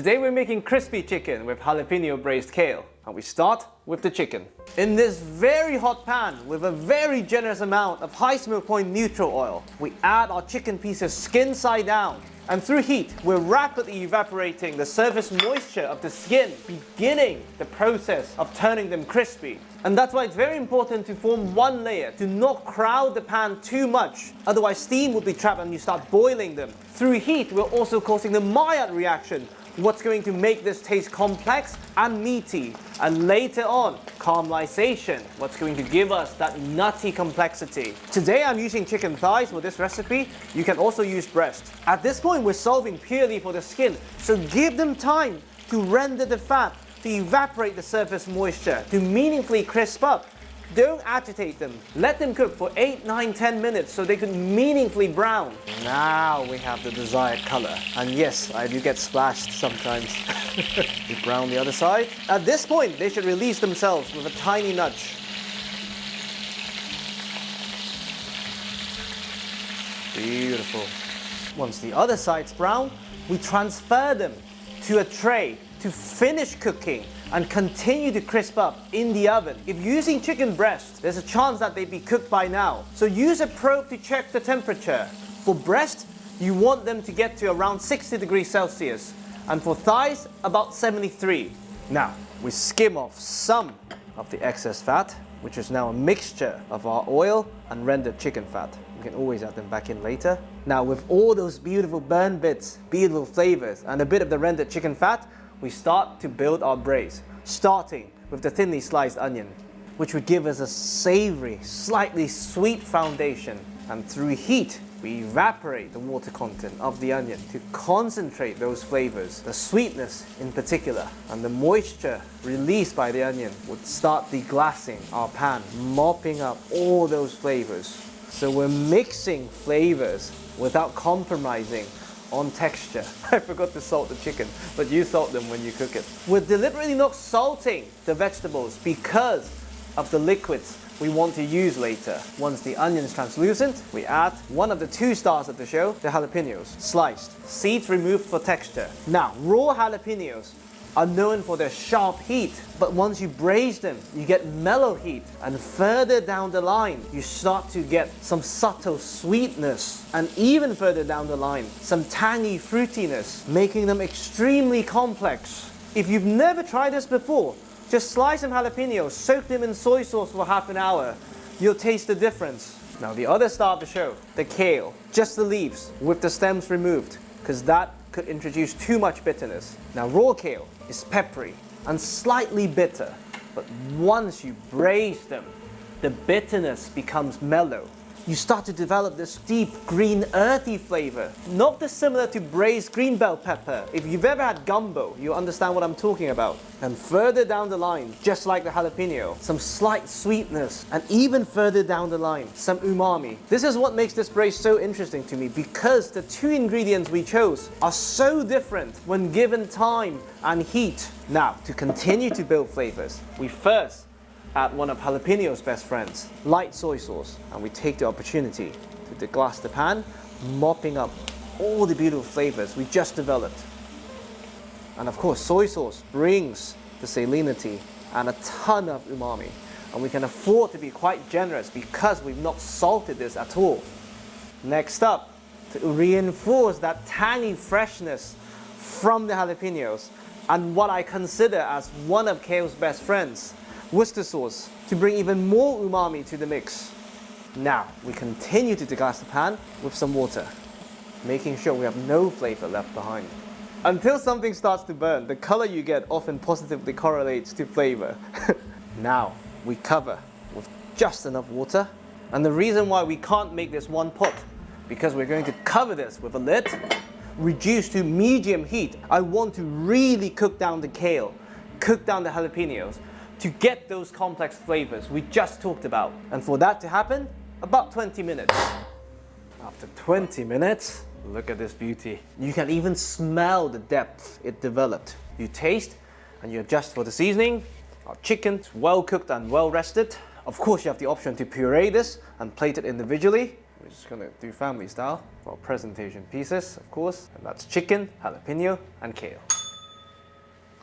Today we're making crispy chicken with jalapeno braised kale, and we start with the chicken. In this very hot pan with a very generous amount of high smoke point neutral oil, we add our chicken pieces skin side down. And through heat, we're rapidly evaporating the surface moisture of the skin, beginning the process of turning them crispy. And that's why it's very important to form one layer, to not crowd the pan too much. Otherwise steam will be trapped and you start boiling them. Through heat, we're also causing the Maillard reaction, what's going to make this taste complex and meaty. And later on, caramelization, what's going to give us that nutty complexity. Today I'm using chicken thighs for this recipe. You can also use breast. At this point we're solving purely for the skin, so give them time to render the fat, to evaporate the surface moisture, to meaningfully crisp up. Don't agitate them. Let them cook for 8, 9, 10 minutes so they can meaningfully brown. Now we have the desired color. And yes, I do get splashed sometimes. We brown the other side. At this point, they should release themselves with a tiny nudge. Beautiful. Once the other side's brown, we transfer them to a tray to finish cooking and continue to crisp up in the oven. If you're using chicken breast, there's a chance that they'd be cooked by now. So use a probe to check the temperature. For breast, you want them to get to around 60 degrees Celsius. And for thighs, about 73. Now, we skim off some of the excess fat, which is now a mixture of our oil and rendered chicken fat. You can always add them back in later. Now, with all those beautiful burn bits, beautiful flavors, and a bit of the rendered chicken fat, we start to build our braise, starting with the thinly sliced onion, which would give us a savory, slightly sweet foundation. And through heat, we evaporate the water content of the onion to concentrate those flavors, the sweetness in particular, and the moisture released by the onion would start deglazing our pan, mopping up all those flavors. So we're mixing flavors without compromising on texture. I forgot to salt the chicken, but you salt them when you cook it. We're deliberately not salting the vegetables because of the liquids we want to use later. Once the onion is translucent, we add one of the 2 stars of the show, the jalapenos, sliced, seeds removed for texture. Now, raw jalapenos are known for their sharp heat, but once you braise them, you get mellow heat, and further down the line, you start to get some subtle sweetness, and even further down the line, some tangy fruitiness, making them extremely complex. If you've never tried this before, just slice some jalapenos, soak them in soy sauce for half an hour. You'll taste the difference. Now the other star of the show, the kale, just the leaves with the stems removed, because that could introduce too much bitterness. Now raw kale is peppery and slightly bitter, but once you braise them, the bitterness becomes mellow. You start to develop this deep green earthy flavor, not dissimilar to braised green bell pepper. If you've ever had gumbo, you'll understand what I'm talking about. And further down the line, just like the jalapeno, some slight sweetness, and even further down the line, some umami. This is what makes this braise so interesting to me, because the 2 ingredients we chose are so different when given time and heat. Now, to continue to build flavors, we first add one of jalapeño's best friends, light soy sauce, and we take the opportunity to deglaze the pan, mopping up all the beautiful flavors we just developed. And of course, soy sauce brings the salinity and a ton of umami, and we can afford to be quite generous because we've not salted this at all. Next up, to reinforce that tangy freshness from the jalapeños, and what I consider as one of Kale's best friends, Worcestershire sauce, to bring even more umami to the mix. Now, we continue to deglaze the pan with some water, making sure we have no flavor left behind. Until something starts to burn, the color you get often positively correlates to flavor. Now, we cover with just enough water. And the reason why we can't make this one pot, because we're going to cover this with a lid, reduced to medium heat. I want to really cook down the kale, cook down the jalapenos, to get those complex flavors we just talked about. And for that to happen, about 20 minutes. After 20 minutes, look at this beauty. You can even smell the depth it developed. You taste and you adjust for the seasoning. Our chicken's well cooked and well rested. Of course, you have the option to puree this and plate it individually. We're just gonna do family style for our presentation pieces, of course. And that's chicken, jalapeno, and kale.